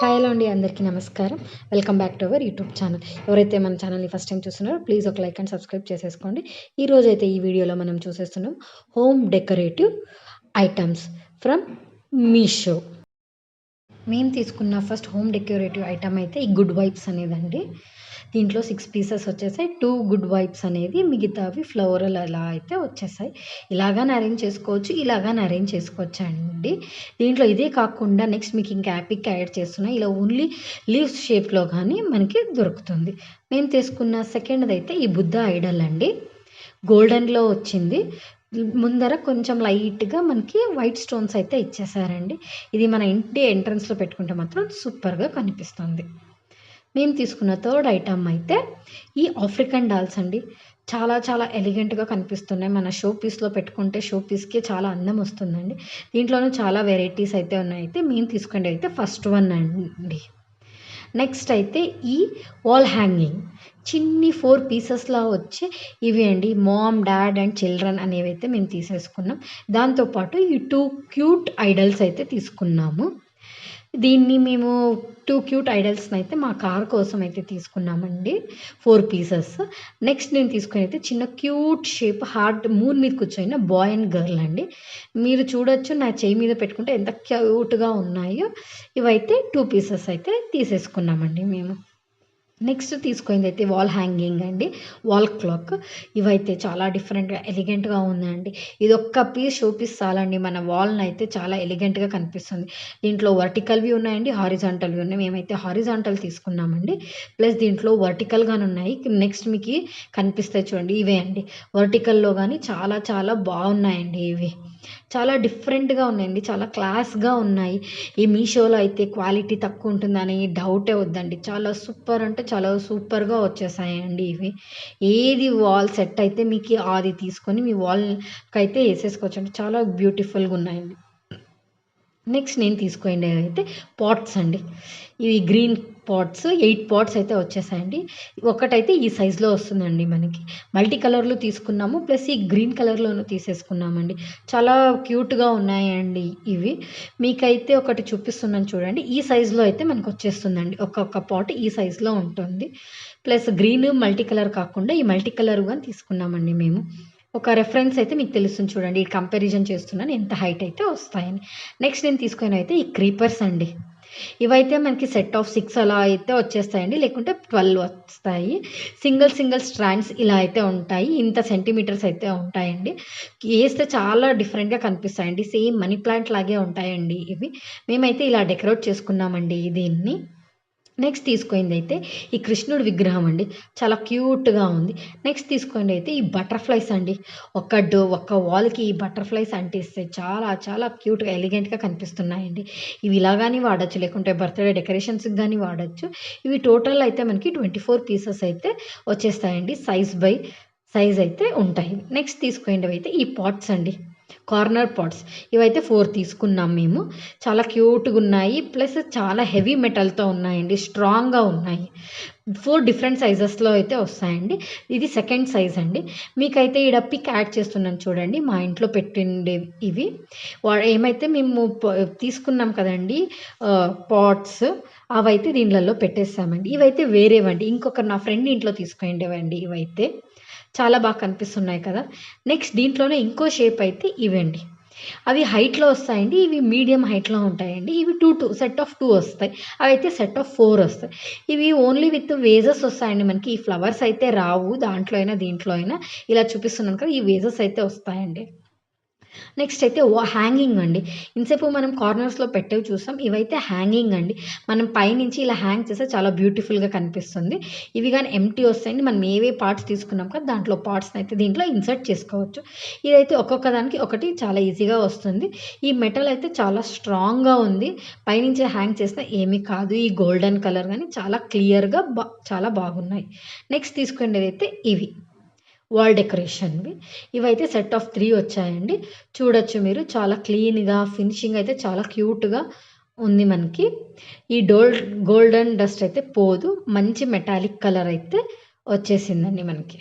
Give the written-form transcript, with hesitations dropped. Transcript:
Hi hello అండి, అందరికీ నమస్కారం. Welcome back to our YouTube channel. ఎవరైతే మన ఛానల్ని ఫస్ట్ టైం చూస్తున్నారో ప్లీజ్ ఒక లైక్ అండ్ సబ్స్క్రైబ్ చేసేసుకోండి. ఈరోజైతే ఈ వీడియోలో మనం చూసేస్తున్నాం home decorative items from Meesho. మేము తీసుకున్న ఫస్ట్ హోమ్ డెకరేటివ్ ఐటమ్ అయితే ఈ గుడ్ వైబ్స్ అనేదండి. దీంట్లో 6 పీసెస్ వచ్చేసాయి. 2 గుడ్ వైబ్స్ అనేది, మిగతావి ఫ్లోరల్ అలా అయితే వచ్చేసాయి. ఇలాగానే అరేంజ్ చేసుకోవచ్చు, ఇలాగానే అరేంజ్ చేసుకోవచ్చు అండి. దీంట్లో ఇదే కాకుండా నెక్స్ట్ మీకు ఇంకా యాపిక్ యాడ్ చేస్తున్నా, ఇలా ఓన్లీ లీవ్స్ షేప్లో కానీ మనకి దొరుకుతుంది. మేము తీసుకున్న సెకండ్ది అయితే ఈ బుద్ధ ఐడల్ అండి. గోల్డెన్లో వచ్చింది. ముందర కొంచెం లైట్గా మనకి వైట్ స్టోన్స్ అయితే ఇచ్చేసారండి. ఇది మన ఇంటి ఎంట్రన్స్లో పెట్టుకుంటే మాత్రం సూపర్గా కనిపిస్తుంది. మేము తీసుకున్న థర్డ్ ఐటమ్ అయితే ఈ ఆఫ్రికన్ డాల్స్ అండి. చాలా చాలా ఎలిగెంట్గా కనిపిస్తున్నాయి. మన షో పీస్లో పెట్టుకుంటే షో పీస్కి చాలా అందం వస్తుందండి. దీంట్లోనూ చాలా వెరైటీస్ అయితే ఉన్నాయి. అయితే మేము తీసుకునేది అయితే ఫస్ట్ వన్ అండి. నెక్స్ట్ అయితే ఈ వాల్ హ్యాంగింగ్ చిన్ని 4 పీసెస్లా వచ్చి ఇవి అండి. మామ్, డాడ్ అండ్ చిల్డ్రన్ అనేవి అయితే మేము తీసేసుకున్నాం. దాంతోపాటు ఈ 2 క్యూట్ ఐడల్స్ అయితే తీసుకున్నాము. దీన్ని మేము 2 క్యూట్ ఐడల్స్ని అయితే మా కార్ కోసం అయితే తీసుకున్నామండి. 4 పీసెస్. నెక్స్ట్ నేను తీసుకుని అయితే చిన్న క్యూట్ షేప్ హార్ట్ మూన్ మీద కూర్చొని బాయ్ అండ్ గర్ల్ అండి. మీరు చూడొచ్చు నా చేయి మీద పెట్టుకుంటే ఎంత క్యూట్గా ఉన్నాయో. ఇవైతే 2 పీసెస్ అయితే తీసేసుకున్నామండి మేము. నెక్స్ట్ తీసుకుంది అయితే వాల్ హ్యాంగింగ్ అండి, వాల్ క్లాక్. ఇవైతే చాలా డిఫరెంట్గా ఎలిగెంట్గా ఉందండి. ఇది ఒక్క పీస్ షో పీస్ చాలండి, మన వాల్ని అయితే చాలా ఎలిగెంట్గా కనిపిస్తుంది. దీంట్లో వర్టికల్వి ఉన్నాయండి, హారిజాంటల్వి ఉన్నాయి. మేమైతే హారిజాంటల్ తీసుకున్నామండి. ప్లస్ దీంట్లో వర్టికల్గానే ఉన్నాయి. నెక్స్ట్ మీకు కనిపిస్తాయి చూడండి, ఇవే అండి. వర్టికల్లో కానీ చాలా చాలా బాగున్నాయండి. ఇవి చాలా డిఫరెంట్గా ఉన్నాయండి, చాలా క్లాస్గా ఉన్నాయి. ఈ మీషోలో అయితే క్వాలిటీ తక్కువ ఉంటుందని డౌటే వద్దండి. చాలా సూపర్ అంటే చాలా సూపర్గా వచ్చేసాయండి ఇవి. ఏది వాల్ సెట్ అయితే మీకు అది తీసుకొని మీ వాల్కి అయితే వేసేసుకోవచ్చు అండి. చాలా బ్యూటిఫుల్గా ఉన్నాయండి. నెక్స్ట్ నేను తీసుకునేది అయితే పాట్స్ అండి. ఇవి గ్రీన్ పాట్స్ 8 పాట్స్ అయితే వచ్చేసాయండి. ఒకటైతే ఈ సైజులో వస్తుందండి మనకి. మల్టీ కలర్లో తీసుకున్నాము, ప్లస్ ఈ గ్రీన్ కలర్లోనూ తీసేసుకున్నామండి. చాలా క్యూట్గా ఉన్నాయండి ఇవి. మీకైతే ఒకటి చూపిస్తున్నాను చూడండి. ఈ సైజులో అయితే మనకు వచ్చేస్తుందండి. ఒక్కొక్క పాట్ ఈ సైజులో ఉంటుంది. ప్లస్ గ్రీన్ మల్టీ కలర్ కాకుండా ఈ మల్టీ కలర్ కానీ తీసుకున్నామండి మేము. ఒక రెఫరెన్స్ అయితే మీకు తెలుస్తుంది చూడండి. ఈ కంపారిజన్ చేస్తున్నాను ఎంత హైట్ అయితే వస్తాయని. నెక్స్ట్ నేను తీసుకుని అయితే ఈ క్రీపర్స్ అండి. ఇవైతే మనకి సెట్ ఆఫ్ 6 అలా అయితే వచ్చేస్తాయండి, లేకుంటే 12 వస్తాయి. సింగిల్ స్ట్రాండ్స్ ఇలా అయితే ఉంటాయి. ఇంత సెంటీమీటర్స్ అయితే ఉంటాయండి. వేస్తే చాలా డిఫరెంట్గా కనిపిస్తాయండి. సేమ్ మనీ ప్లాంట్ లాగే ఉంటాయండి ఇవి. మేమైతే ఇలా డెకరేట్ చేసుకున్నామండి దీన్ని. నెక్స్ట్ తీసుకుంది అయితే ఈ కృష్ణుడి విగ్రహం అండి. చాలా క్యూట్గా ఉంది. నెక్స్ట్ తీసుకుంది అయితే ఈ బటర్ఫ్లైస్ అండి. ఒక్క వాల్కి ఈ బటర్ఫ్లైస్ అంటిస్తే చాలా చాలా క్యూట్గా ఎలిగెంట్గా కనిపిస్తున్నాయండి. ఇవి ఇలాగాని వాడచ్చు, లేకుంటే బర్త్డే డెకరేషన్స్కి కానీ వాడచ్చు. ఇవి టోటల్ అయితే మనకి 24 పీసెస్ అయితే వచ్చేస్తాయండి. సైజ్ అయితే ఉంటాయి. నెక్స్ట్ తీసుకునేవి అయితే ఈ పాట్స్ అండి, కార్నర్ పాట్స్. ఇవైతే 4 తీసుకున్నాం మేము. చాలా క్యూట్గా ఉన్నాయి, ప్లస్ చాలా హెవీ మెటల్తో ఉన్నాయండి, స్ట్రాంగ్గా ఉన్నాయి. 4 డిఫరెంట్ సైజెస్లో అయితే వస్తాయండి. ఇది సెకండ్ సైజ్ అండి. మీకైతే ఈడ పిక్ యాడ్ చేస్తున్నాను చూడండి, మా ఇంట్లో పెట్టిండే ఇవి. ఏమైతే మేము తీసుకున్నాం కదండి పాట్స్, అవైతే దీనిలలో పెట్టేస్తామండి. ఇవైతే వేరేవండి, ఇంకొక నా ఫ్రెండ్ ఇంట్లో తీసుకునేవండి. ఇవైతే చాలా బాగా కనిపిస్తున్నాయి కదా. నెక్స్ట్ దీంట్లోనే ఇంకో షేప్ అయితే ఇవండి. అవి హైట్లో వస్తాయండి, ఇవి మీడియం హైట్లో ఉంటాయండి. ఇవి 2 సెట్ ఆఫ్ 2 వస్తాయి. అవి అయితే సెట్ ఆఫ్ 4 వస్తాయి. ఇవి ఓన్లీ విత్ వేజెస్ వస్తాయండి మనకి. ఈ ఫ్లవర్స్ అయితే రావు, దాంట్లో అయినా దీంట్లో అయినా. ఇలా చూపిస్తున్నాను కదా, ఈ వేజెస్ అయితే వస్తాయండి. నెక్స్ట్ అయితే హ్యాంగింగ్ అండి. ఇంతసేపు మనం కార్నర్స్లో పెట్టేవి చూసాం, ఇవైతే హ్యాంగింగ్ అండి. మనం పైనుంచి ఇలా హ్యాంగ్ చేస్తే చాలా బ్యూటిఫుల్గా కనిపిస్తుంది. ఇవి కానీ ఎంటీ వస్తాయండి. మనం ఏవే పార్ట్స్ తీసుకున్నాం కదా, దాంట్లో పార్ట్స్ని అయితే దీంట్లో ఇన్సర్ట్ చేసుకోవచ్చు. ఇదైతే ఒక్కొక్క దానికి ఒకటి చాలా ఈజీగా వస్తుంది. ఈ మెటల్ అయితే చాలా స్ట్రాంగ్గా ఉంది. పైనుంచి హ్యాంగ్ చేస్తే ఏమీ కాదు. ఈ గోల్డెన్ కలర్ కానీ చాలా క్లియర్గా చాలా బాగున్నాయి. నెక్స్ట్ తీసుకునేది అయితే ఇవి వాల్ డెకరేషన్వి. ఇవైతే సెట్ ఆఫ్ 3 వచ్చాయండి. చూడొచ్చు మీరు, చాలా క్లీన్గా ఫినిషింగ్ అయితే చాలా క్యూట్గా ఉంది మనకి. ఈ గోల్డెన్ డస్ట్ అయితే పోదు, మంచి మెటాలిక్ కలర్ అయితే వచ్చేసిందండి మనకి.